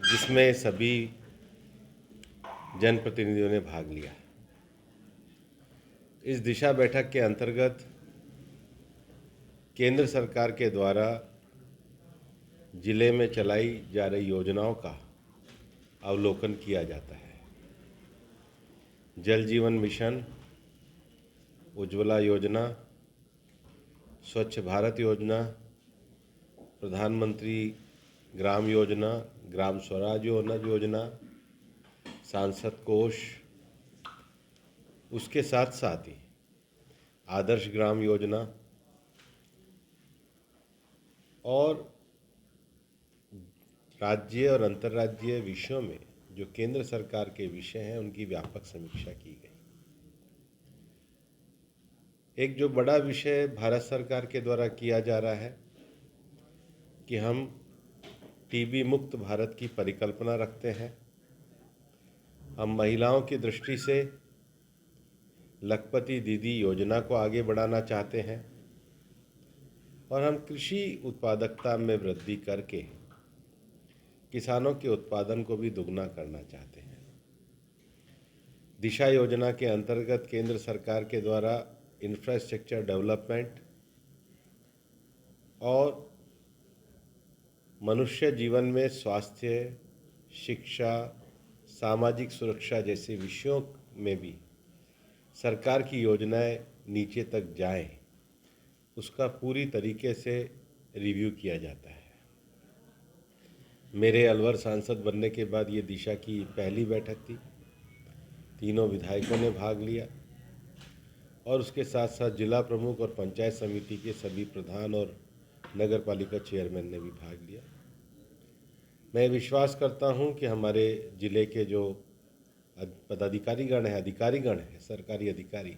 जिसमें सभी जनप्रतिनिधियों ने भाग लिया। इस दिशा बैठक के अंतर्गत केंद्र सरकार के द्वारा जिले में चलाई जा रही योजनाओं का अवलोकन किया जाता है। जल जीवन मिशन, उज्ज्वला योजना, स्वच्छ भारत योजना, प्रधानमंत्री ग्राम योजना, ग्राम स्वराज योजना, सांसद कोष, उसके साथ साथ ही आदर्श ग्राम योजना और राज्य और अंतर्राज्यीय विषयों में जो केंद्र सरकार के विषय हैं उनकी व्यापक समीक्षा की गई। एक जो बड़ा विषय भारत सरकार के द्वारा किया जा रहा है कि हम टीबी मुक्त भारत की परिकल्पना रखते हैं। हम महिलाओं की दृष्टि से लखपति दीदी योजना को आगे बढ़ाना चाहते हैं और हम कृषि उत्पादकता में वृद्धि करके किसानों के उत्पादन को भी दुगना करना चाहते हैं। दिशा योजना के अंतर्गत केंद्र सरकार के द्वारा इंफ्रास्ट्रक्चर डेवलपमेंट और मनुष्य जीवन में स्वास्थ्य, शिक्षा, सामाजिक सुरक्षा जैसे विषयों में भी सरकार की योजनाएं नीचे तक जाएं, उसका पूरी तरीके से रिव्यू किया जाता है। मेरे अलवर सांसद बनने के बाद ये दिशा की पहली बैठक थी। तीनों विधायकों ने भाग लिया और उसके साथ साथ जिला प्रमुख और पंचायत समिति के सभी प्रधान और नगर पालिका चेयरमैन ने भी भाग लिया। मैं विश्वास करता हूं कि हमारे ज़िले के जो पदाधिकारीगण हैं, अधिकारीगण हैं, सरकारी अधिकारी,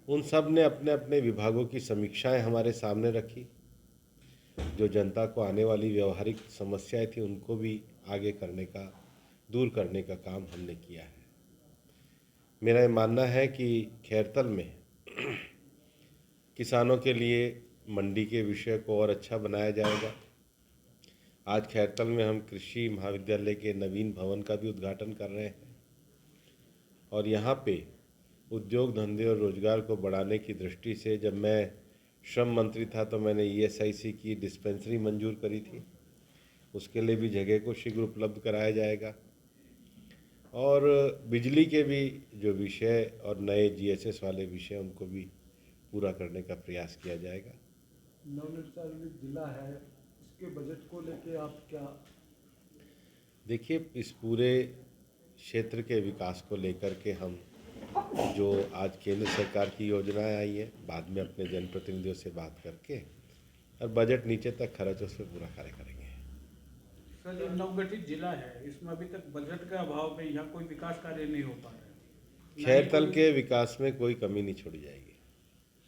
उन सब ने अपने अपने विभागों की समीक्षाएं हमारे सामने रखी। जो जनता को आने वाली व्यवहारिक समस्याएं थी उनको भी आगे करने का, दूर करने का काम हमने किया है। मेरा ये मानना है कि खैरतल में किसानों के लिए मंडी के विषय को और अच्छा बनाया जाएगा। आज खैरतल में हम कृषि महाविद्यालय के नवीन भवन का भी उद्घाटन कर रहे हैं और यहाँ पे उद्योग धंधे और रोजगार को बढ़ाने की दृष्टि से जब मैं श्रम मंत्री था तो मैंने ईएसआईसी की डिस्पेंसरी मंजूर करी थी। उसके लिए भी जगह को शीघ्र उपलब्ध कराया जाएगा और बिजली के भी जो विषय और नए जीएसएस वाले विषय उनको भी पूरा करने का प्रयास किया जाएगा। नवनिर्वाचित जिला है, इसके बजट को लेके आप क्या? देखिए, इस पूरे क्षेत्र के विकास को लेकर के हम जो आज केंद्र सरकार की योजनाएं आई है, बाद में अपने जनप्रतिनिधियों से बात करके और बजट नीचे तक खर्च उस पर पूरा कार्य करेंगे। सर, ये नवगठित जिला है, इसमें अभी तक बजट के अभाव में यहाँ कोई विकास कार्य नहीं हो पा रहा है। खैरतल के विकास में कोई कमी नहीं छोड़ी जाएगी।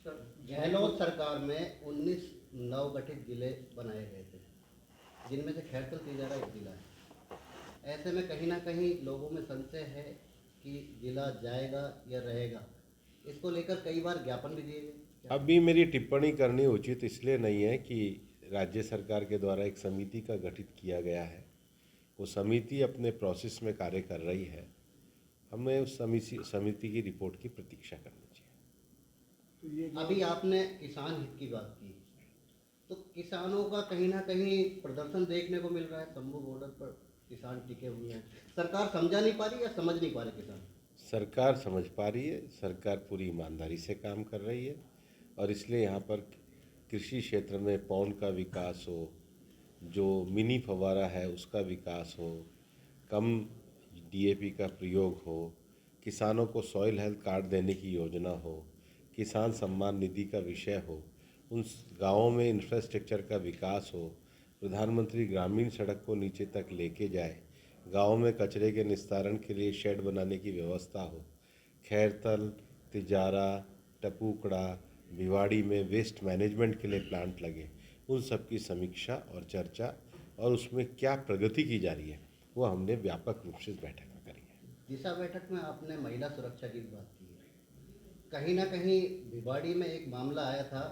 सर, गहलोत सरकार में 19 नवगठित जिले बनाए गए थे, जिनमें से खैरतल तीसरा एक जिला है। ऐसे में कहीं ना कहीं लोगों में संशय है कि जिला जाएगा या रहेगा। इसको लेकर कई बार ज्ञापन भी दिए गए। अभी मेरी टिप्पणी करनी उचित इसलिए नहीं है कि राज्य सरकार के द्वारा एक समिति का गठित किया गया है। वो समिति अपने प्रोसेस में कार्य कर रही है। हमें उस समिति की रिपोर्ट की प्रतीक्षा करनी चाहिए। तो अभी आपने किसान हित की बात की, तो किसानों का कहीं ना कहीं प्रदर्शन देखने को मिल रहा है। शंभू बॉर्डर पर किसान टिके हुए हैं। सरकार समझा नहीं पा रही या समझ नहीं पा रहे किसान? सरकार समझ पा रही है। सरकार पूरी ईमानदारी से काम कर रही है और इसलिए यहाँ पर कृषि क्षेत्र में पौंड का विकास हो, जो मिनी फव्वारा है उसका विकास हो, कम डीएपी का प्रयोग हो, किसानों को सॉइल हेल्थ कार्ड देने की योजना हो, किसान सम्मान निधि का विषय हो, उन गाँवों में इंफ्रास्ट्रक्चर का विकास हो, प्रधानमंत्री ग्रामीण सड़क को नीचे तक लेके जाए, गाँव में कचरे के निस्तारण के लिए शेड बनाने की व्यवस्था हो, खैरतल, तिजारा, टपूकड़ा, भिवाड़ी में वेस्ट मैनेजमेंट के लिए प्लांट लगे, उन सब की समीक्षा और चर्चा और उसमें क्या प्रगति की जा रही है वो हमने व्यापक रूप से इस बैठक में करी है। दिशा बैठक में आपने महिला सुरक्षा की बात की है। कहीं ना कहीं भिवाड़ी में एक मामला आया था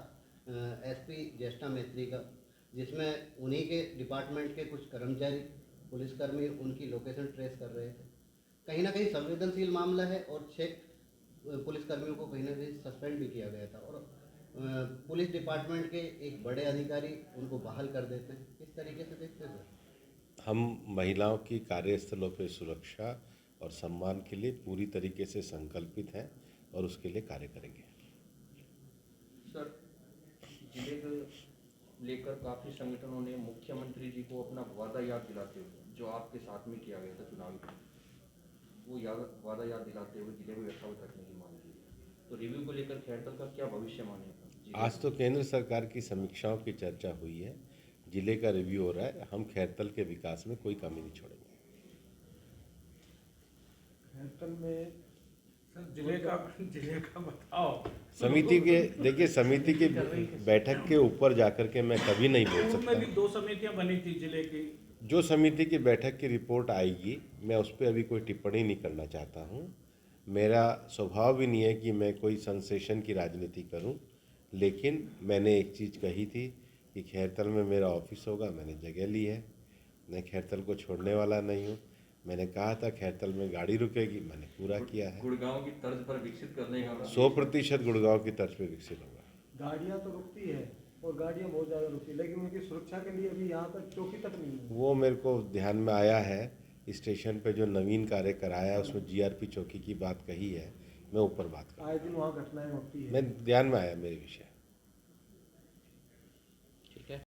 एसपी ज्येष्ठा मैत्री का, जिसमें उन्हीं के डिपार्टमेंट के कुछ कर्मचारी पुलिसकर्मी उनकी लोकेशन ट्रेस कर रहे थे। कहीं ना कहीं संवेदनशील मामला है और 6 पुलिसकर्मियों को कहीं ना कहीं सस्पेंड भी किया गया था और पुलिस डिपार्टमेंट के एक बड़े अधिकारी उनको बहाल कर देते हैं। इस तरीके से देखते हैं सर। हम महिलाओं की कार्यस्थलों पर सुरक्षा और सम्मान के लिए पूरी तरीके से संकल्पित हैं और उसके लिए कार्य करेंगे। सर, जिले को लेकर काफ़ी संगठनों ने मुख्यमंत्री जी को अपना वादा याद दिलाते हुए जो आपके साथ में किया गया था चुनावी, वो वादा याद दिलाते हुए जिले को यथावत रखने की मांग की। तो रिव्यू को लेकर खैरतल का क्या भविष्य मानेगा? आज तो केंद्र सरकार की समीक्षाओं की चर्चा हुई है, जिले का रिव्यू हो रहा है। हम खैरतल के विकास में कोई कमी नहीं छोड़ेंगे। खैरतल में सर जिले का बताओ। समिति के देखिए, समिति की बैठक के ऊपर जाकर के मैं कभी नहीं बोल पूर्व में भी सकता। 2 समितियां बनी थी जिले की। जो समिति की बैठक की रिपोर्ट आएगी, मैं उस पर अभी कोई टिप्पणी नहीं करना चाहता हूँ। मेरा स्वभाव भी नहीं है कि मैं कोई सेंसेशन की राजनीति करूँ, लेकिन मैंने एक चीज़ कही थी कि खैरतल में मेरा ऑफिस होगा। मैंने जगह ली है, मैं खैरतल को छोड़ने वाला नहीं हूँ। मैंने कहा था खैरतल में गाड़ी रुकेगी, मैंने पूरा किया है। गुड़गांव की तर्ज पर विकसित करने का 100% गुड़गांव की तर्ज पे विकसित होगा। गाड़ियाँ तो रुकती है और गाड़ियाँ बहुत ज़्यादा रुकती है, लेकिन उनकी सुरक्षा के लिए अभी यहाँ तक चौकी तक नहीं है। वो मेरे को ध्यान में आया है। स्टेशन पे जो नवीन कार्य कराया है उसमें जीआरपी चौकी की बात कही है, मैं ऊपर बात करूँ। आए दिन वहाँ घटनाएं होती है। मैं ध्यान में आया मेरे विषय।